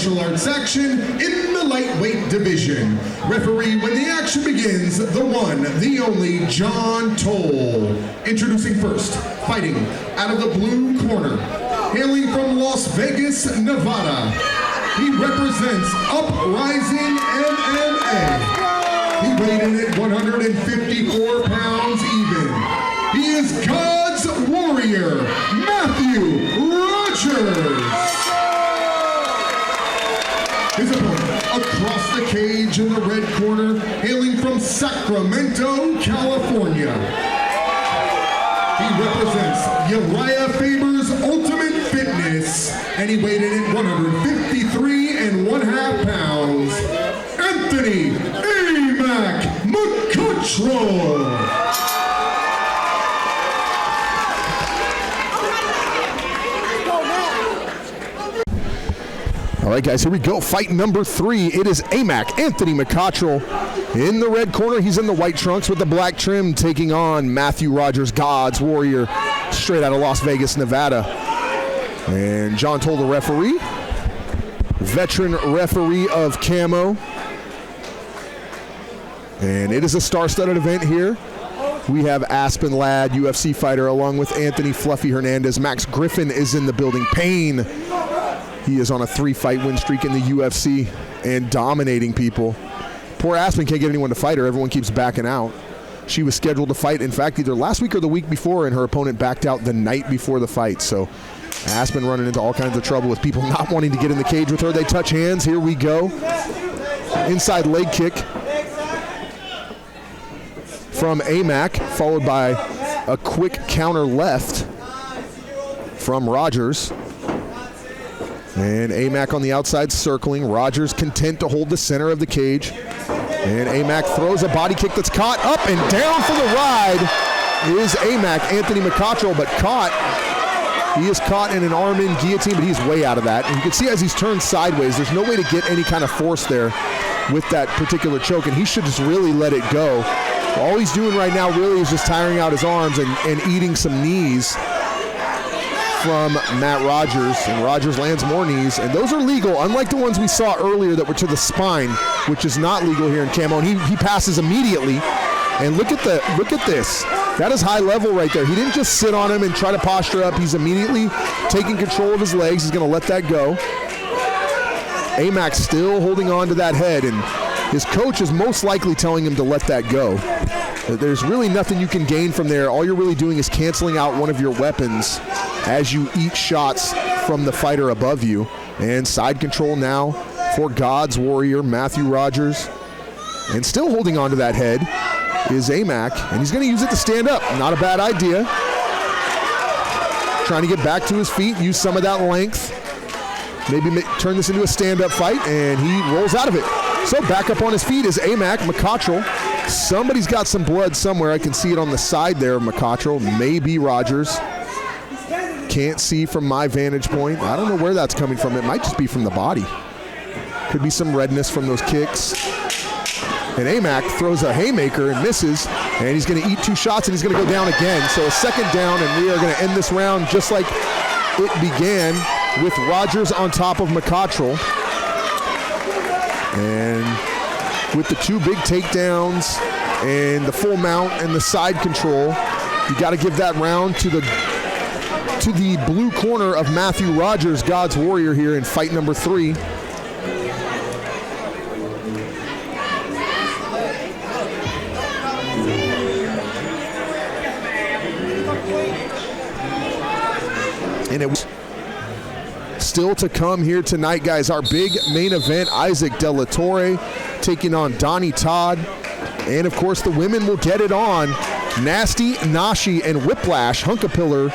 martial arts action in the lightweight division. Referee when the action begins, the one, the only John Toll. Introducing first, fighting out of the blue corner, hailing from Las Vegas, Nevada. He represents Uprising MMA. He weighed in at 154 pounds even. He is God's warrior, Mathew Rogers. His opponent across the cage in the red corner, hailing from Sacramento, California. He represents Uriah Faber's Ultimate Fitness, and he weighed in at 153½ pounds. Anthony McCottrell. All right, guys, here we go. Fight number 3. It is Anthony McCottrell in the red corner. He's in the white trunks with the black trim, taking on Mathew Rogers, God's warrior, straight out of Las Vegas, Nevada. And John Toll, the referee, veteran referee of Camo. And it is a star-studded event here. We have Aspen Ladd, UFC fighter, along with Anthony Fluffy Hernandez. Max Griffin is in the building. Payne. He is on a 3-fight win streak in the UFC and dominating people. Poor Aspen can't get anyone to fight her. Everyone keeps backing out. She was scheduled to fight, in fact, either last week or the week before, and her opponent backed out the night before the fight. So Aspen running into all kinds of trouble with people not wanting to get in the cage with her. They touch hands. Here we go. Inside leg kick from Amac, followed by a quick counter left from Rogers. And Amac on the outside circling. Rogers content to hold the center of the cage. And Amac throws a body kick that's caught. Up and down for the ride is Amac. Anthony McCottrell, but caught. He is caught in an arm-in guillotine, but he's way out of that. And you can see as he's turned sideways, there's no way to get any kind of force there with that particular choke, and he should just really let it go. All he's doing right now really is just tiring out his arms and eating some knees from Matt Rogers, and Rogers lands more knees, and those are legal, unlike the ones we saw earlier that were to the spine, which is not legal here in Camo. And he passes immediately, and look at this. That is high level right there. He didn't just sit on him and try to posture up. He's immediately taking control of his legs. He's going to let that go. Amac still holding on to that head, and his coach is most likely telling him to let that go. There's really nothing you can gain from there. All you're really doing is canceling out one of your weapons as you eat shots from the fighter above you. And side control now for God's warrior, Mathew Rogers. And still holding on to that head is Amac, and he's going to use it to stand up. Not a bad idea. Trying to get back to his feet, use some of that length. Maybe turn this into a stand-up fight, and he rolls out of it. So back up on his feet is Amac. McCottrell. Somebody's got some blood somewhere. I can see it on the side there of McCottrell. Maybe Rogers. Can't see from my vantage point. I don't know where that's coming from. It might just be from the body. Could be some redness from those kicks. And Amac throws a haymaker and misses, and he's going to eat 2 shots, and he's going to go down again. So a second down, and we are going to end this round just like it began, with Rogers on top of McCottrell. And with the 2 big takedowns and the full mount and the side control, you got to give that round to the blue corner of Mathew Rogers, God's warrior, here in fight number 3. And it was still to come here tonight, guys. Our big main event, Isaac De La Torre taking on Donnie Todd. And of course, the women will get it on. Nasty, Nashi, and Whiplash Hunkapiller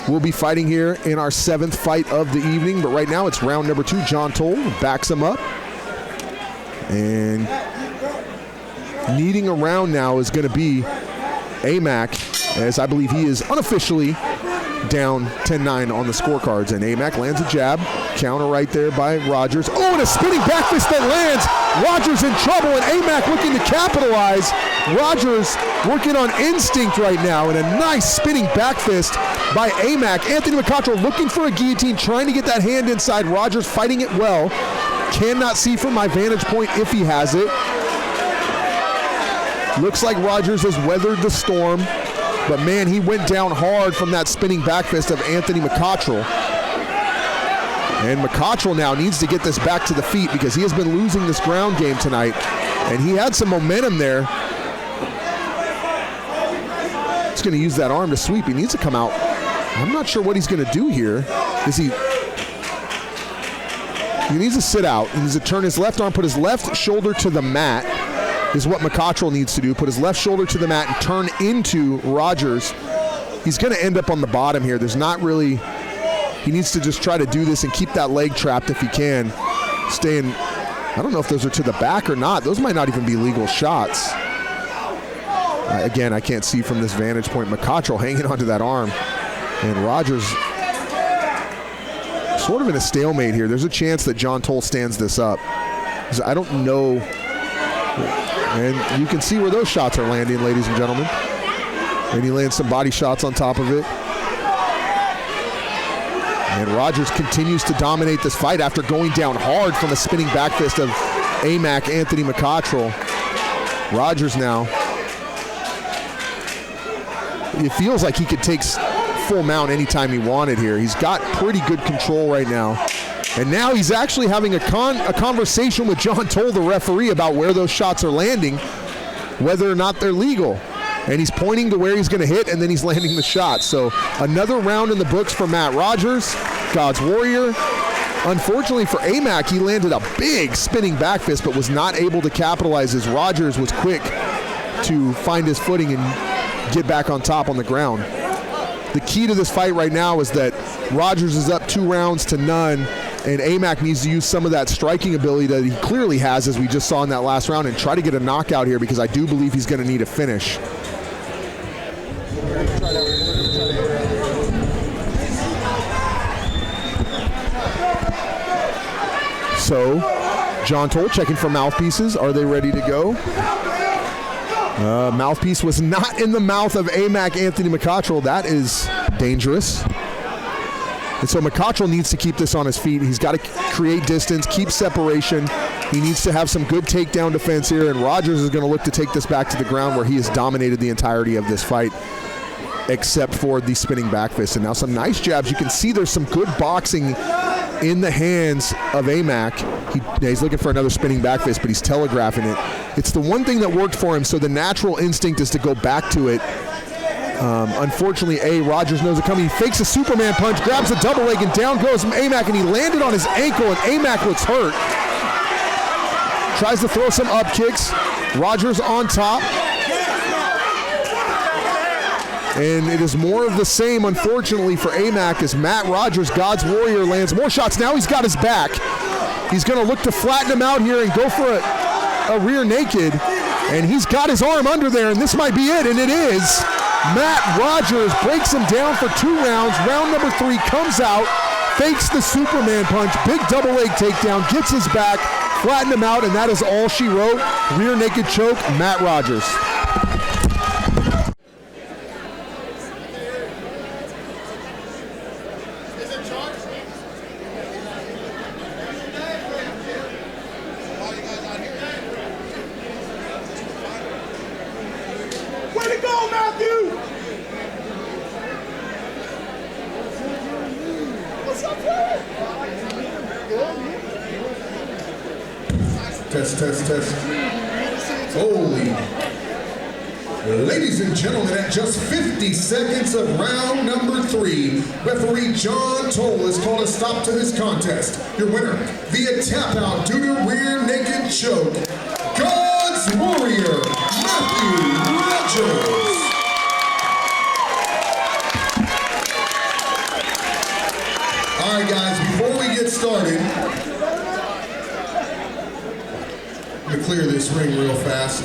will be fighting here in our 7th fight of the evening. But right now, it's round number 2. John Toll backs him up. And needing a round now is going to be Amac, as I believe he is unofficially down 10-9 on the scorecards. And AMAC lands a jab. Counter right there by Rogers. Oh, and a spinning back fist that lands. Rogers in trouble, and AMAC looking to capitalize. Rogers working on instinct right now, and a nice spinning back fist by AMAC. Anthony McCottrell looking for a guillotine, trying to get that hand inside. Rogers fighting it well. Cannot see from my vantage point if he has it. Looks like Rogers has weathered the storm, but man, he went down hard from that spinning back fist of Anthony McCottrell. And McCottrell now needs to get this back to the feet because he has been losing this ground game tonight, and he had some momentum there. He's going to use that arm to sweep. He needs to come out. I'm not sure what he's going to do here. He needs to sit out. He needs to turn his left arm, put his left shoulder to the mat, is what McCottrell needs to do. Put his left shoulder to the mat and turn into Rogers. He's going to end up on the bottom here. There's not really, he needs to just try to do this and keep that leg trapped if he can. Staying, I don't know if those are to the back or not. Those might not even be legal shots. Again, I can't see from this vantage point. McCottrell hanging onto that arm. And Rogers sort of in a stalemate here. There's a chance that John Toll stands this up. I don't know. And you can see where those shots are landing, ladies and gentlemen. And he lands some body shots on top of it. And Rogers continues to dominate this fight after going down hard from a spinning back fist of AMAC Anthony McCottrell. Rogers now, it feels like he could take full mount anytime he wanted here. He's got pretty good control right now. And now he's actually having a conversation with John Toll, the referee, about where those shots are landing, whether or not they're legal. And he's pointing to where he's going to hit, and then he's landing the shot. So another round in the books for Matt Rogers, God's Warrior. Unfortunately for AMAC, he landed a big spinning back fist, but was not able to capitalize as Rogers was quick to find his footing and get back on top on the ground. The key to this fight right now is that Rogers is up 2-0 and AMAC needs to use some of that striking ability that he clearly has, as we just saw in that last round, and try to get a knockout here, because I do believe he's going to need a finish. So, John Toll checking for mouthpieces. Are they ready to go? Mouthpiece was not in the mouth of AMAC Anthony McCottrell. That is dangerous. And so McCottrell needs to keep this on his feet. He's got to create distance, keep separation. He needs to have some good takedown defense here, and Rogers is going to look to take this back to the ground, where he has dominated the entirety of this fight, except for the spinning back fist. And now some nice jabs. You can see there's some good boxing in the hands of AMAC. He's looking for another spinning back fist, but he's telegraphing it. It's the one thing that worked for him, so the natural instinct is to go back to it. Unfortunately, Rogers knows it coming. He fakes a Superman punch, grabs a double leg, and down goes AMAC, and he landed on his ankle, and AMAC looks hurt. Tries to throw some up kicks. Rogers on top. And it is more of the same, unfortunately, for AMAC, as Matt Rogers, God's Warrior, lands more shots. Now he's got his back. He's going to look to flatten him out here and go for a rear naked. And he's got his arm under there, and this might be it, and it is. Matt Rogers breaks him down for 2 rounds. Round number 3 comes out, fakes the Superman punch, big double leg takedown, gets his back, flattened him out, and that is all she wrote. Rear naked choke, Matt Rogers. Way to go, Mathew! What's up, Fred? Test. Holy. Ladies and gentlemen, at just 50 seconds of round number 3, referee John Toll has called a stop to this contest. Your winner, via tap out due to rear naked choke, God's Warrior, Mathew Rogers. All right, guys, before we get started, I'm going to clear this ring real fast.